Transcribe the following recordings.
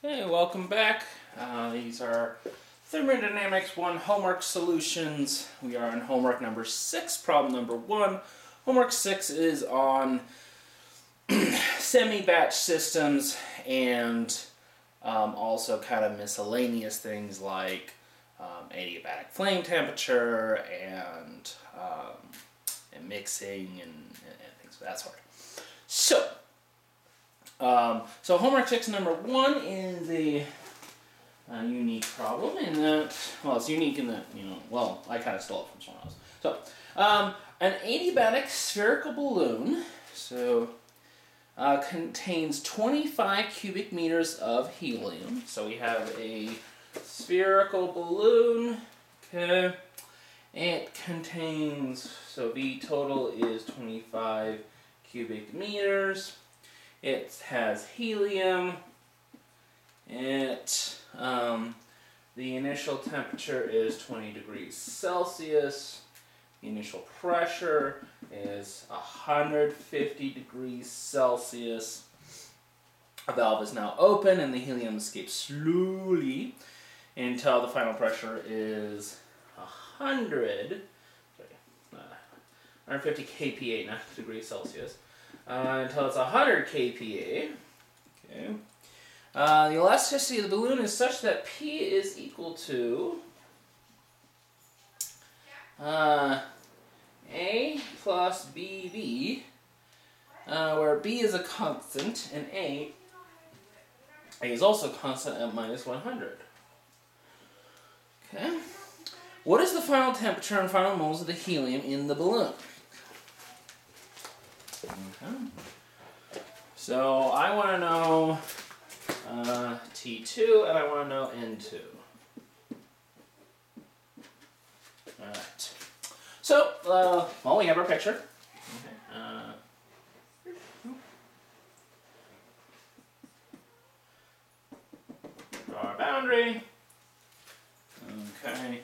Okay, welcome back. These are thermodynamics 1 homework solutions. We are on homework number 6, problem number 1. Homework 6 is on semi-batch systems and also kind of miscellaneous things like adiabatic flame temperature and mixing and things of that sort. So homework 6 number 1 is a unique problem in that, well, it's unique in that, I kind of stole it from someone else. So, an adiabatic spherical balloon, contains 25 cubic meters of helium. So we have a spherical balloon, okay, it contains, so V total is 25 cubic meters. It has helium. The initial temperature is 20 degrees Celsius. The initial pressure is 150 degrees Celsius. The valve is now open and the helium escapes slowly until the final pressure is 150 kPa, not degrees Celsius. Until it's 100 kPa. Okay. The elasticity of the balloon is such that P is equal to A plus BB, where B is a constant and A is also constant at minus 100. Okay. What is the final temperature and final moles of the helium in the balloon? Okay. So I want to know T2 and I want to know N2. Alright. So, we have our picture. Okay. Draw our boundary. Okay.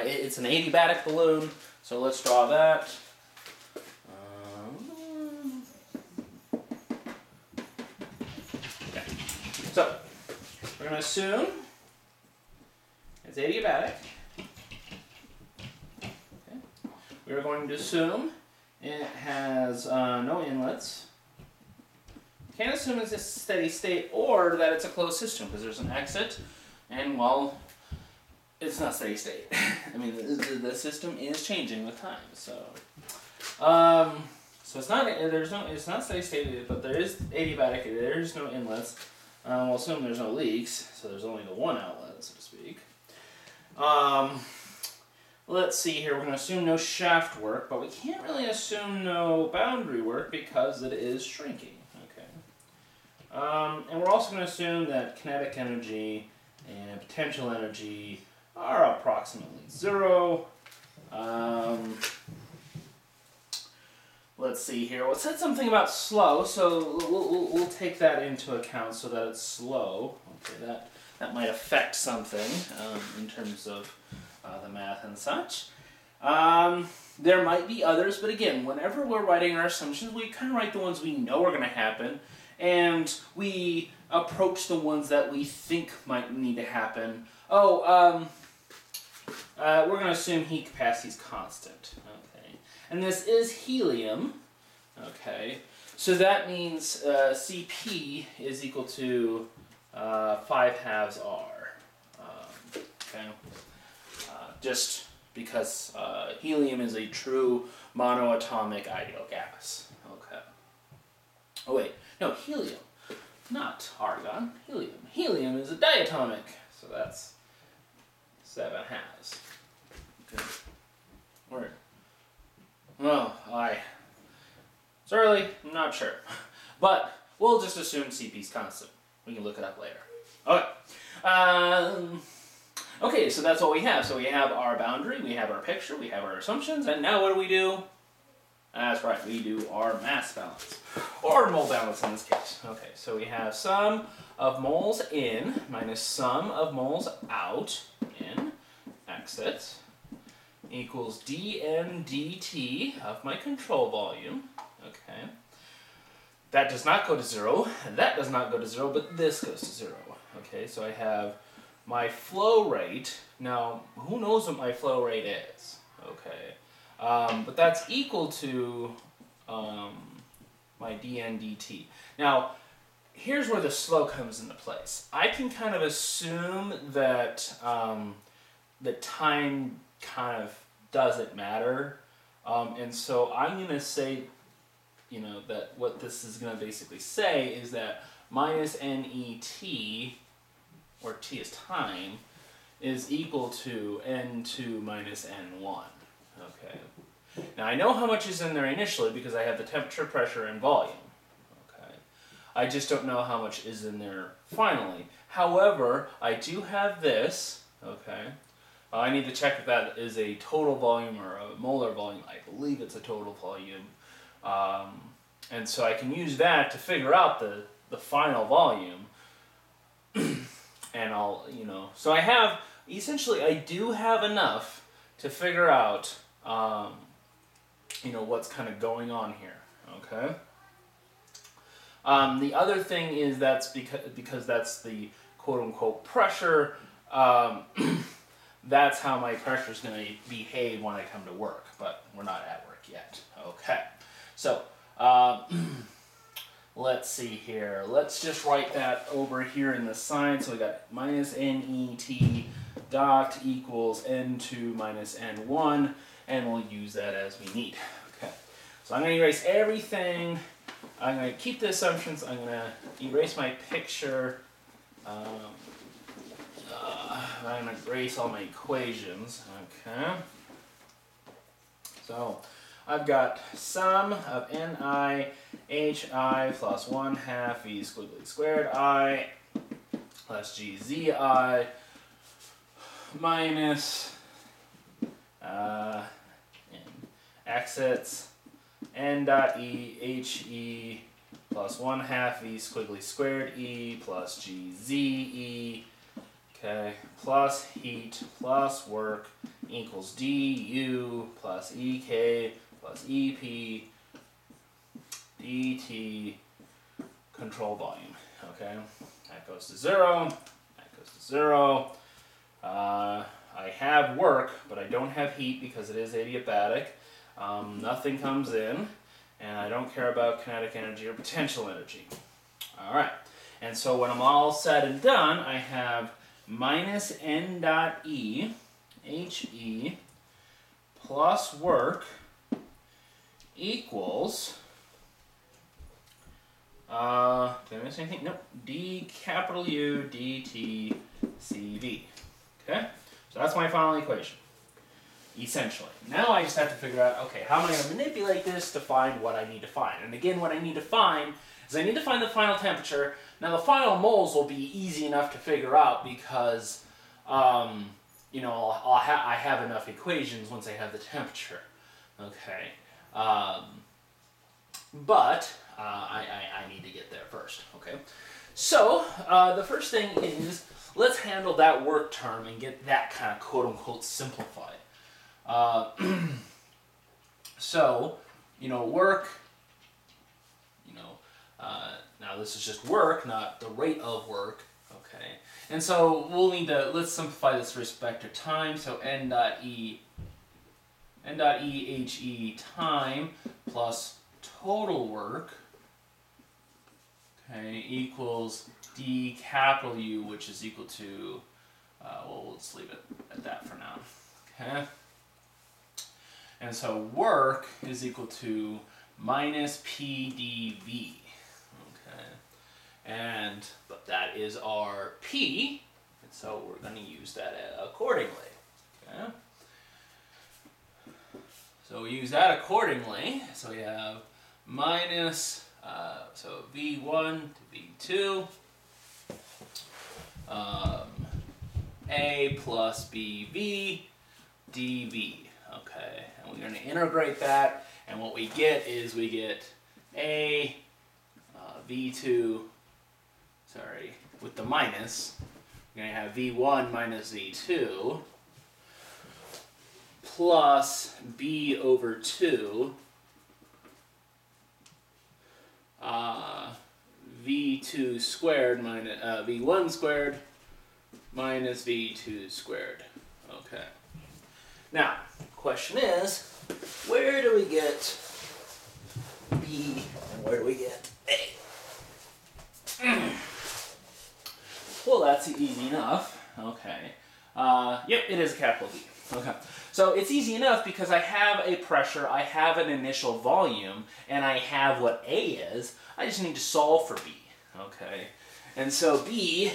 It's an adiabatic balloon, so let's draw that. Okay. So, we're going to assume it's adiabatic. Okay. We're going to assume it has no inlets. Can't assume it's a steady state or that it's a closed system because there's an exit, and well, it's not steady state. I mean, the system is changing with time, so it's not steady state, but there is adiabatic. There's no inlets. We'll assume there's no leaks, so there's only the one outlet, so to speak. Let's see here. We're going to assume no shaft work, but we can't really assume no boundary work because it is shrinking. Okay. And we're also going to assume that kinetic energy and potential energy are approximately 0. Let's see here. Well, it said something about slow, so we'll take that into account so that it's slow. Okay, that might affect something in terms of the math and such. There might be others, but again, whenever we're writing our assumptions, we kind of write the ones we know are going to happen, and we approach the ones that we think might need to happen. We're going to assume heat capacity is constant. Okay. And this is helium. Okay. So that means Cp is equal to 5/2 R. Okay. Just because helium is a true monoatomic ideal gas. Okay. Oh wait, no, helium. Not argon, helium. Helium is a diatomic, so that's 7/2. Okay. Word. Well, it's early, I'm not sure. But we'll just assume Cp's constant. We can look it up later. Okay. Okay, so that's what we have. So we have our boundary, we have our picture, we have our assumptions, and now what do? That's right, we do our mass balance. Or mole balance in this case. Okay, so we have sum of moles in minus sum of moles out in exit equals dN dt of my control volume. Okay. that does not go to 0, and that does not go to 0, but this goes to 0. Okay, so I have my flow rate. Now, who knows what my flow rate is? Okay, but that's equal to my dn dt. Now, here's where the slow comes into place. I can kind of assume that the time kind of doesn't matter, and so I'm going to say, that what this is going to basically say is that minus net, or t is time, is equal to n2 minus n1. Okay. Now I know how much is in there initially because I have the temperature, pressure, and volume. Okay. I just don't know how much is in there finally. However, I do have this. Okay. I need to check if that is a total volume or a molar volume. I believe it's a total volume. And so I can use that to figure out the final volume. And I'll, so I have, essentially I do have enough to figure out, what's kind of going on here, okay? The other thing is that's because that's the quote-unquote pressure, that's how my pressure is going to behave when I come to work, but we're not at work yet, okay? So, let's see here. Let's just write that over here in the sign. So we got minus net dot equals n2 minus n1, and we'll use that as we need. Okay. So I'm going to erase everything. I'm going to keep the assumptions. I'm going to erase my picture. I'm going to erase all my equations. Okay. So I've got sum of ni hi plus 1/2 v squiggly squared I plus gzi minus exits n dot he plus 1/2 v squiggly squared e plus gze, okay, plus heat plus work equals du plus ek plus ep dt control volume. Okay, that goes to 0. That goes to 0. I have work, but I don't have heat because it is adiabatic. Nothing comes in, and I don't care about kinetic energy or potential energy. All right, and so when I'm all said and done, I have minus n dot e he plus work equals, did I miss anything? Nope. D capital U dt CV. Okay? So that's my final equation, essentially. Now I just have to figure out, okay, how am I going to manipulate this to find what I need to find? And again, what I need to find is I need to find the final temperature. Now the final moles will be easy enough to figure out because, I have enough equations once I have the temperature. Okay. But I need to get there first, okay? So, the first thing is, let's handle that work term and get that kind of quote-unquote simplified. So, work, now this is just work, not the rate of work, okay? And so we'll need to, let's simplify this with respect to time, so n dot he time plus total work, okay, equals d capital U, which is equal to, we'll just leave it at that for now, okay? And so work is equal to minus PdV, okay? But that is our P, and so we're going to use that accordingly, okay? So we use that accordingly. So we have minus, so V1 to V2, A plus BV dV. Okay, and we're going to integrate that, and what we get is we get A V2, sorry, with the minus, we're going to have V1 minus V2 plus B over 2 V2 squared minus V1 squared minus V2 squared. Okay. Now, question is, where do we get B and where do we get A? Well, that's easy enough. Okay. Yep, it is a capital B. Okay. So it's easy enough because I have a pressure, I have an initial volume, and I have what A is. I just need to solve for B. Okay. And so B,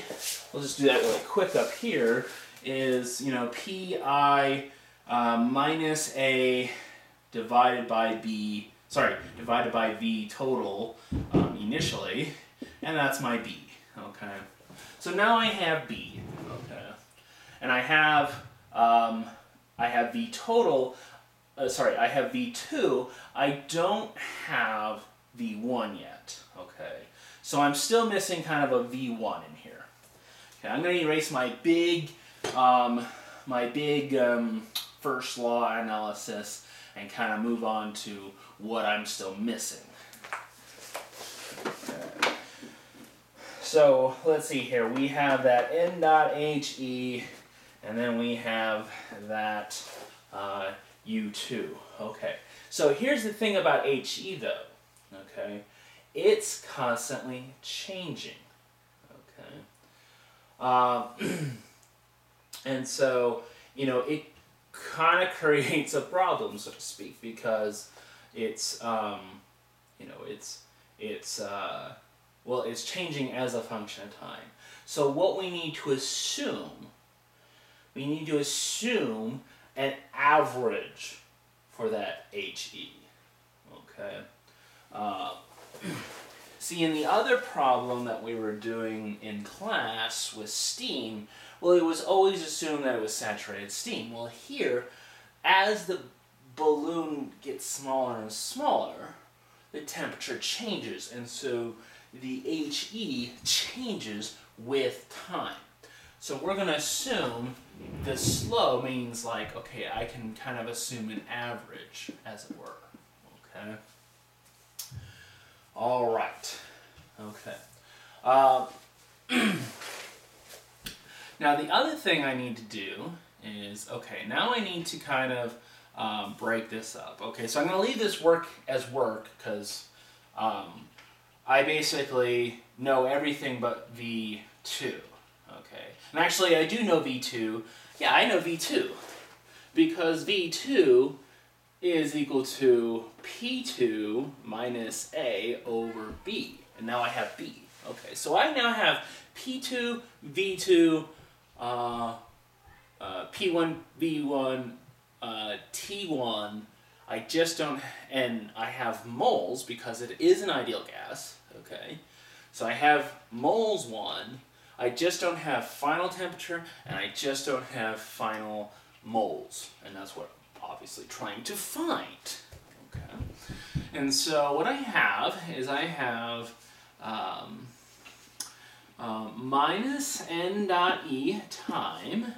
we'll just do that really quick up here, is, Pi minus A divided by B, divided by V total initially, and that's my B. Okay. So now I have B. Okay. And I have V total, I have V2, I don't have V1 yet, okay? So I'm still missing kind of a V1 in here. Okay, I'm going to erase my big first law analysis and kind of move on to what I'm still missing. Okay. So let's see here, we have that n dot HE, and then we have that U2. Okay, so here's the thing about HE though, okay? It's constantly changing, okay? And so, it kind of creates a problem, so to speak, because it's, it's changing as a function of time. So what we need to assume, an average for that HE, okay? See, in the other problem that we were doing in class with steam, well, it was always assumed that it was saturated steam. Well, here, as the balloon gets smaller and smaller, the temperature changes, and so the HE changes with time. So we're going to assume the slow means like, okay, I can kind of assume an average, as it were, okay? All right, okay. Now the other thing I need to do is, okay, now I need to kind of break this up. Okay, so I'm going to leave this work as work because I basically know everything but V2. Okay, and actually I do know V2. Yeah, I know V2 because V2 is equal to P2 minus A over B. And now I have B. Okay, so I now have P2, V2, P1, V1, T1. I just don't, and I have moles because it is an ideal gas. Okay, so I have moles 1. I just don't have final temperature, and I just don't have final moles. And that's what I'm obviously trying to find. Okay. And so what I have is I have minus n dot E time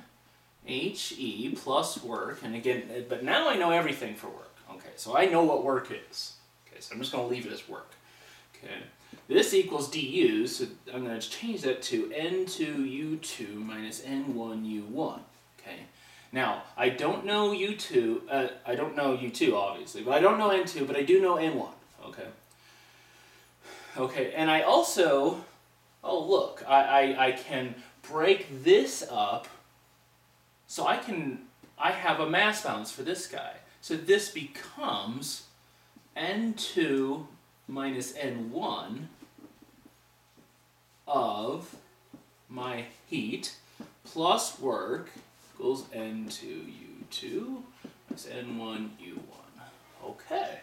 HE plus work. And again, but now I know everything for work. Okay, so I know what work is. Okay, so I'm just going to leave it as work. Okay. This equals du, so I'm going to change that to n2u2 minus n1u1. Okay. Now, I don't know u2, I don't know u2 obviously, but I don't know n2, but I do know n1. Okay. Okay, and I also, oh look, I can break this up, so I have a mass balance for this guy. So this becomes n2 minus n1 of my heat plus work equals n2u2 minus n1u1. Okay.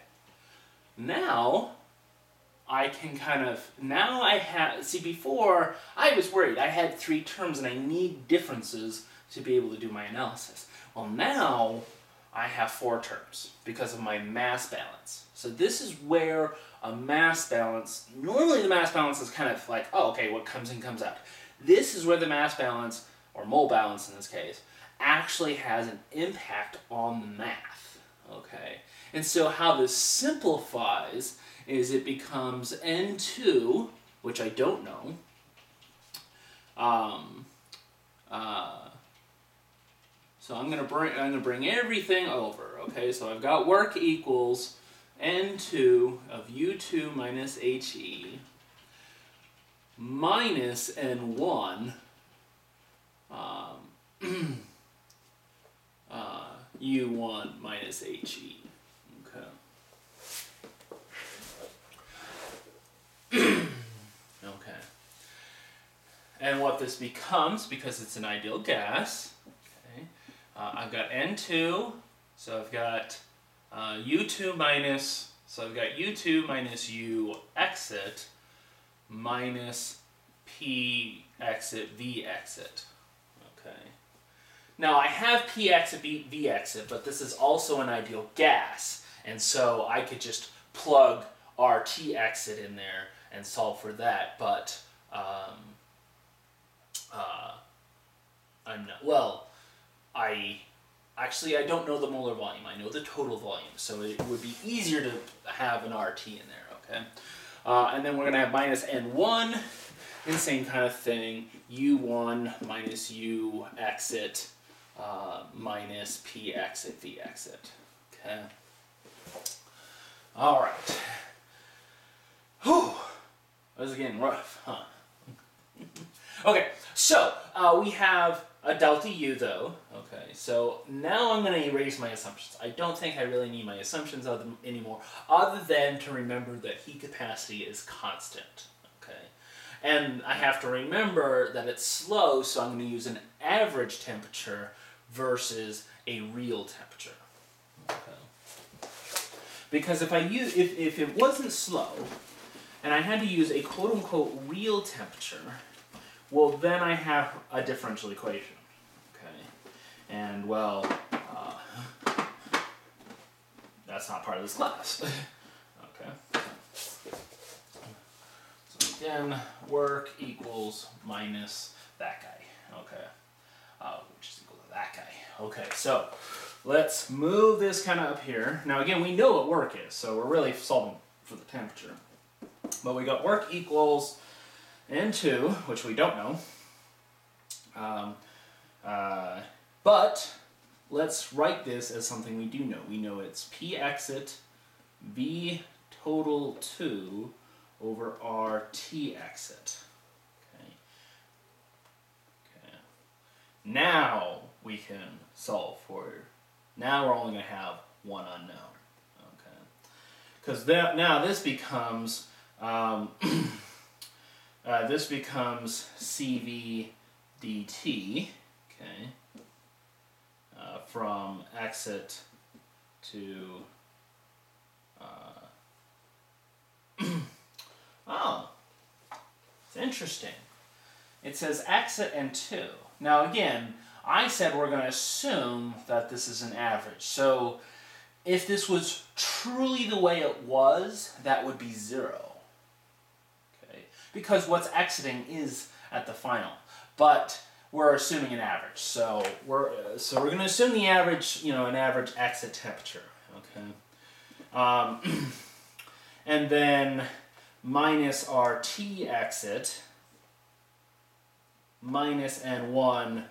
Now I can kind of, now I have, see before I was worried. I had 3 terms and I need differences to be able to do my analysis. Well now I have 4 terms because of my mass balance. So this is where a mass balance, normally the mass balance is kind of like, oh, okay, what comes in comes out. This is where the mass balance, or mole balance in this case, actually has an impact on the math, okay? And so how this simplifies is it becomes N2, which I don't know. So I'm gonna bring everything over. Okay, so I've got work equals N2 of U2 minus HE minus N1 U1 minus HE. Okay. Okay. And what this becomes, because it's an ideal gas, okay, I've got N2, so I've got U2 minus, so I've got U2 minus U exit minus P exit V exit. Okay. Now I have P exit V exit, but this is also an ideal gas, and so I could just plug RT exit in there and solve for that, but I'm not, well, I don't know the molar volume. I know the total volume, so it would be easier to have an RT in there, okay? And then we're going to have minus N1, and same kind of thing, U1 minus U exit minus P exit V exit, okay? All right. Whew. That was getting rough, huh? Okay, so we have a delta U though. Okay, so now I'm going to erase my assumptions. I don't think I really need my assumptions anymore, other than to remember that heat capacity is constant. Okay, and I have to remember that it's slow, so I'm going to use an average temperature versus a real temperature. Okay, because if it wasn't slow, and I had to use a quote-unquote real temperature, well, then I have a differential equation, okay? And, well, that's not part of this class, okay? So, again, work equals minus that guy, okay? Which is equal to that guy. Okay, so let's move this kind of up here. Now, again, we know what work is, so we're really solving for the temperature. But we got work equals N2, which we don't know. But let's write this as something we do know. We know it's P exit V total 2 over RT exit. Okay. Okay. Now we can solve for it. Now we're only going to have one unknown. Okay. Because now this becomes CV dt, okay, from exit to, oh, it's interesting. It says exit and 2. Now again, I said we're going to assume that this is an average. So if this was truly the way it was, that would be 0. Because what's exiting is at the final, but we're assuming an average. So we're going to assume the average, an average exit temperature. Okay, and then minus RT exit minus N1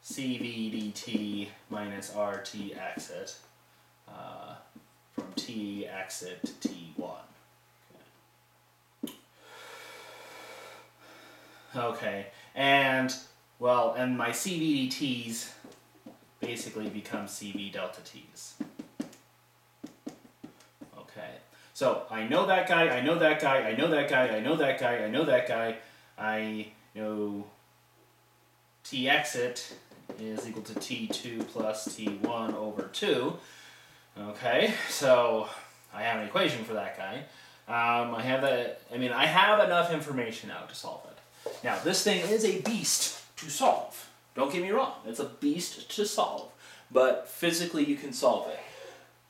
CV dt minus RT exit from T exit to T1. Okay, and my CVDTs basically become CV delta T's. Okay, so I know that guy, I know that guy, I know that guy, I know that guy, I know that guy, I know T exit is equal to T2 plus T1 over 2. Okay, so I have an equation for that guy. I have enough information now to solve it. Now, this thing is a beast to solve. Don't get me wrong, it's a beast to solve. But physically you can solve it.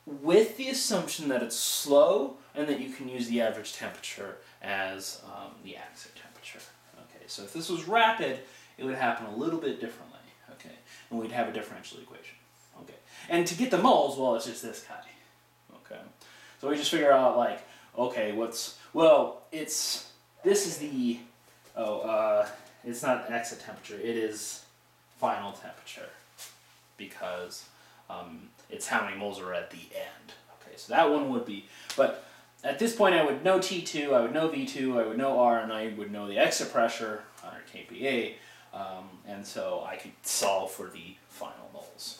With the assumption that it's slow and that you can use the average temperature as the exit temperature. Okay, so if this was rapid, it would happen a little bit differently. Okay, and we'd have a differential equation. Okay, and to get the moles, well, it's just this guy. Okay, so we just figure out, like, okay, it's this is the, it's not exit temperature, it is final temperature, because it's how many moles are at the end. Okay, so that one would be, but at this point I would know T2, I would know V2, I would know R, and I would know the exit pressure under kPa, and so I could solve for the final moles.